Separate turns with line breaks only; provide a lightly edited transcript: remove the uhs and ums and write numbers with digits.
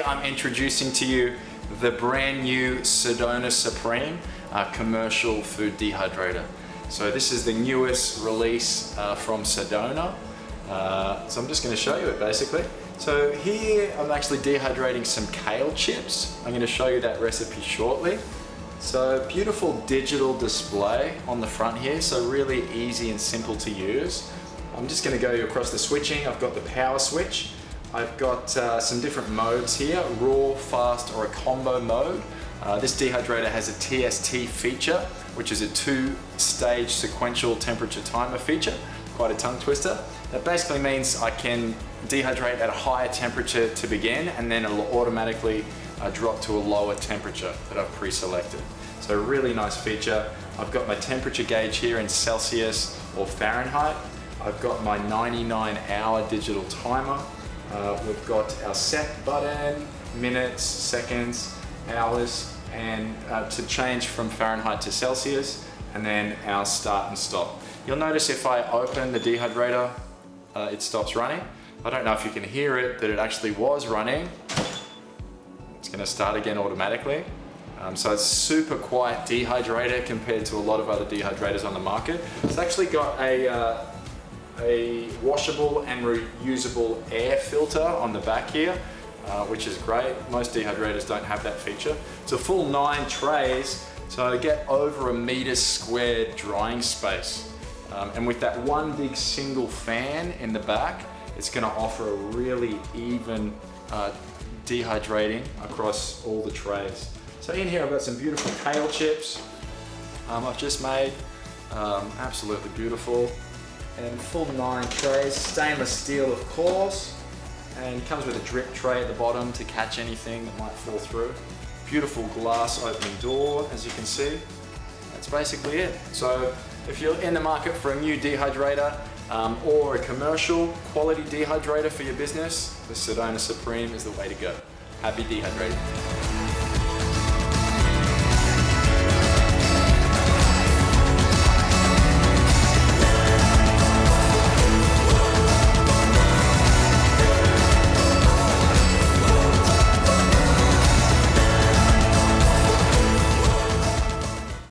I'm introducing to you the brand new Sedona Supreme commercial food dehydrator. So this is the newest release from Sedona. So I'm just going to show you it basically. So here I'm actually dehydrating some kale chips. I'm going to show you that recipe shortly. So beautiful digital display on the front here, so really easy and simple to use. I'm just going to go across the switching. I've got the power switch. I've got some different modes here, raw, fast, or a combo mode. This dehydrator has a TST feature, which is a 2-stage sequential temperature timer feature. Quite a tongue twister. That basically means I can dehydrate at a higher temperature to begin, and then it'll automatically drop to a lower temperature that I've pre-selected. So really nice feature. I've got my temperature gauge here in Celsius or Fahrenheit. I've got my 99-hour digital timer. We've got our set button, minutes, seconds, hours, and to change from Fahrenheit to Celsius, and then our start and stop. You'll notice if I open the dehydrator, it stops running. I don't know if you can hear it, but it actually was running. It's going to start again automatically. So it's super quiet dehydrator compared to a lot of other dehydrators on the market. It's actually got a washable and reusable air filter on the back here, which is great. Most dehydrators don't have that feature. It's a full 9 trays, so I get over 1 meter squared drying space. And with that one big single fan in the back, it's going to offer a really even dehydrating across all the trays. So in here I've got some beautiful kale chips I've just made, absolutely beautiful, and full 9 trays, stainless steel of course, and comes with a drip tray at the bottom to catch anything that might fall through. Beautiful glass opening door, as you can see. That's basically it. So if you're in the market for a new dehydrator or a commercial quality dehydrator for your business, the Sedona Supreme is the way to go. Happy dehydrating.